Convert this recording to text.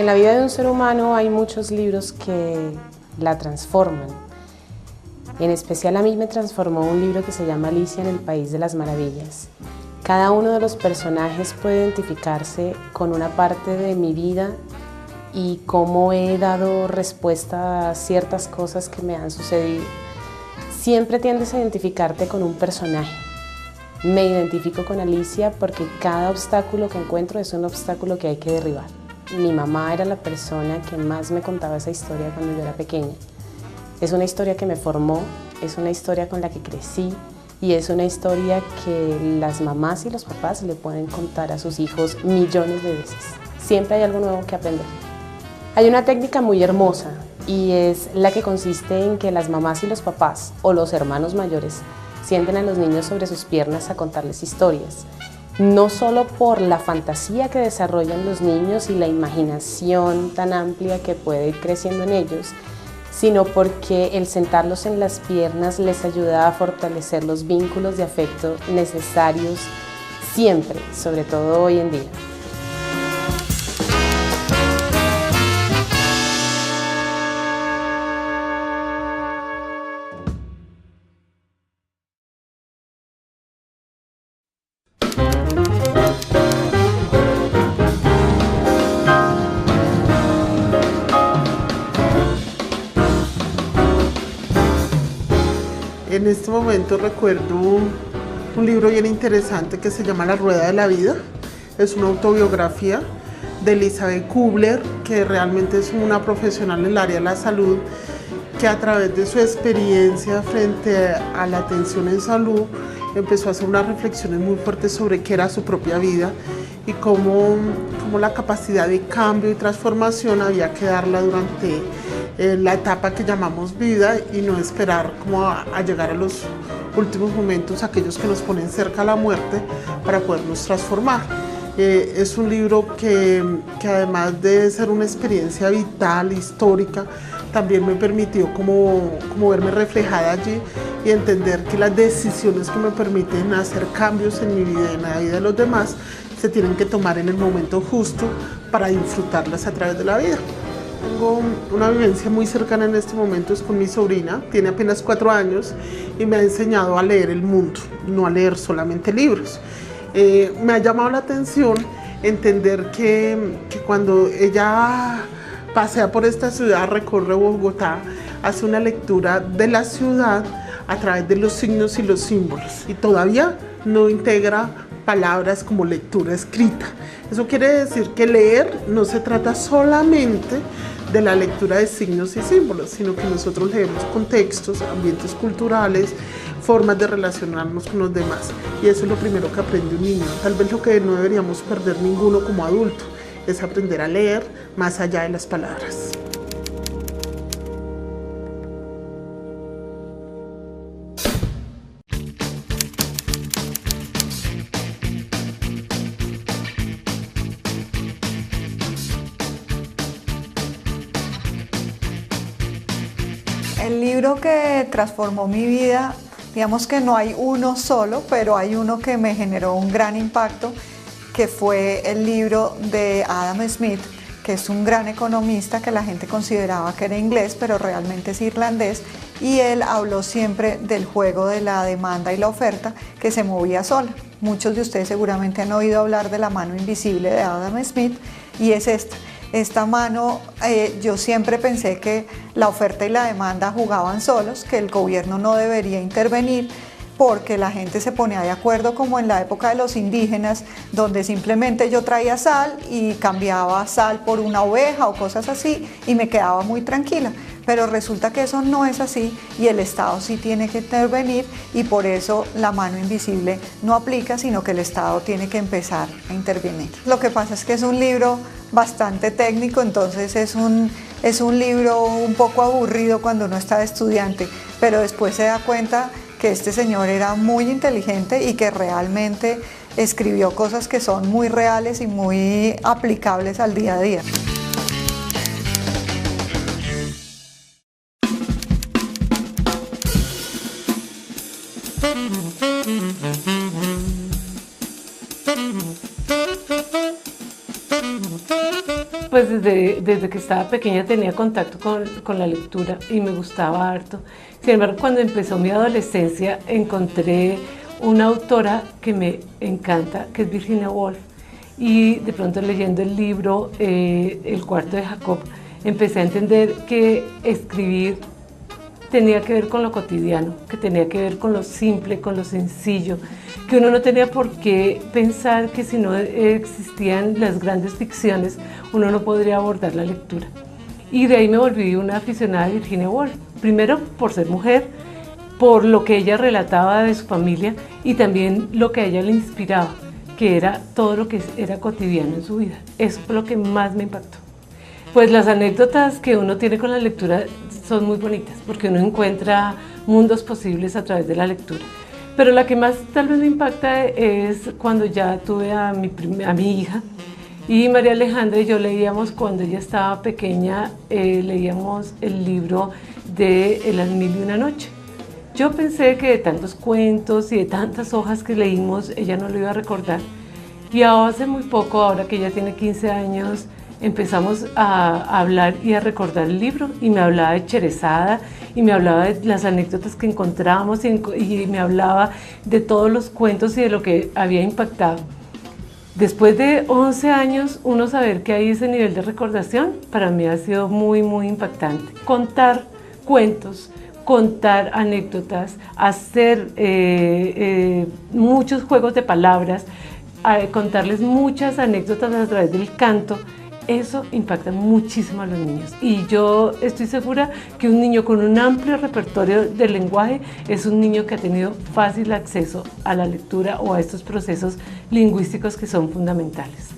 En la vida de un ser humano hay muchos libros que la transforman. En especial a mí me transformó un libro que se llama Alicia en el País de las Maravillas. Cada uno de los personajes puede identificarse con una parte de mi vida y cómo he dado respuesta a ciertas cosas que me han sucedido. Siempre tiendes a identificarte con un personaje. Me identifico con Alicia porque cada obstáculo que encuentro es un obstáculo que hay que derribar. Mi mamá era la persona que más me contaba esa historia cuando yo era pequeña. Es una historia que me formó, es una historia con la que crecí y es una historia que las mamás y los papás le pueden contar a sus hijos millones de veces. Siempre hay algo nuevo que aprender. Hay una técnica muy hermosa y es la que consiste en que las mamás y los papás o los hermanos mayores sienten a los niños sobre sus piernas a contarles historias. No solo por la fantasía que desarrollan los niños y la imaginación tan amplia que puede ir creciendo en ellos, sino porque el sentarlos en las piernas les ayuda a fortalecer los vínculos de afecto necesarios siempre, sobre todo hoy en día. En este momento recuerdo un libro bien interesante que se llama La Rueda de la Vida. Es una autobiografía de Elizabeth Kubler, que realmente es una profesional en el área de la salud, que a través de su experiencia frente a la atención en salud empezó a hacer unas reflexiones muy fuertes sobre qué era su propia vida y cómo la capacidad de cambio y transformación había que darla durante la etapa que llamamos vida y no esperar como a llegar a los últimos momentos, aquellos que nos ponen cerca a la muerte, para podernos transformar. Es un libro que además de ser una experiencia vital, histórica, también me permitió como verme reflejada allí y entender que las decisiones que me permiten hacer cambios en mi vida y en la vida de los demás se tienen que tomar en el momento justo para disfrutarlas a través de la vida. Tengo una vivencia muy cercana en este momento, es con mi sobrina, tiene apenas 4 años y me ha enseñado a leer el mundo, no a leer solamente libros. Me ha llamado la atención entender que cuando ella pasea por esta ciudad, recorre Bogotá, hace una lectura de la ciudad a través de los signos y los símbolos y todavía no integra palabras como lectura escrita. Eso quiere decir que leer no se trata solamente de la lectura de signos y símbolos, sino que nosotros leemos contextos, ambientes culturales, formas de relacionarnos con los demás. Y eso es lo primero que aprende un niño. Tal vez lo que no deberíamos perder ninguno como adulto es aprender a leer más allá de las palabras. El libro que transformó mi vida, digamos que no hay uno solo, pero hay uno que me generó un gran impacto, que fue el libro de Adam Smith, que es un gran economista que la gente consideraba que era inglés, pero realmente es irlandés, y él habló siempre del juego de la demanda y la oferta que se movía sola. Muchos de ustedes seguramente han oído hablar de la mano invisible de Adam Smith, y es esta mano. Yo siempre pensé que la oferta y la demanda jugaban solos, que el gobierno no debería intervenir porque la gente se ponía de acuerdo como en la época de los indígenas, donde simplemente yo traía sal y cambiaba sal por una oveja o cosas así y me quedaba muy tranquila. Pero resulta que eso no es así y el Estado sí tiene que intervenir y por eso la mano invisible no aplica, sino que el Estado tiene que empezar a intervenir. Lo que pasa es que es un libro bastante técnico, entonces es un libro un poco aburrido cuando uno está de estudiante, pero después se da cuenta que este señor era muy inteligente y que realmente escribió cosas que son muy reales y muy aplicables al día a día. pues desde que estaba pequeña tenía contacto con la lectura y me gustaba harto. Sin embargo, cuando empezó mi adolescencia encontré una autora que me encanta, que es Virginia Woolf, y de pronto leyendo el libro El cuarto de Jacob, empecé a entender que escribir tenía que ver con lo cotidiano, que tenía que ver con lo simple, con lo sencillo, que uno no tenía por qué pensar que si no existían las grandes ficciones, uno no podría abordar la lectura. Y de ahí me volví una aficionada de Virginia Woolf, primero por ser mujer, por lo que ella relataba de su familia y también lo que a ella le inspiraba, que era todo lo que era cotidiano en su vida. Eso fue lo que más me impactó. Pues las anécdotas que uno tiene con la lectura son muy bonitas, porque uno encuentra mundos posibles a través de la lectura. Pero la que más tal vez me impacta es cuando ya tuve a mi hija, y María Alejandra y yo leíamos cuando ella estaba pequeña, leíamos el libro de Las mil y una noche. Yo pensé que de tantos cuentos y de tantas hojas que leímos, ella no lo iba a recordar. Y hace muy poco, ahora que ella tiene 15 años, empezamos a hablar y a recordar el libro, y me hablaba de Cherezada y me hablaba de las anécdotas que encontramos y me hablaba de todos los cuentos y de lo que había impactado. Después de 11 años, uno saber que hay ese nivel de recordación, para mí ha sido muy, muy impactante. Contar cuentos, contar anécdotas, hacer muchos juegos de palabras, contarles muchas anécdotas a través del canto, eso impacta muchísimo a los niños. Y yo estoy segura que un niño con un amplio repertorio del lenguaje es un niño que ha tenido fácil acceso a la lectura o a estos procesos lingüísticos que son fundamentales.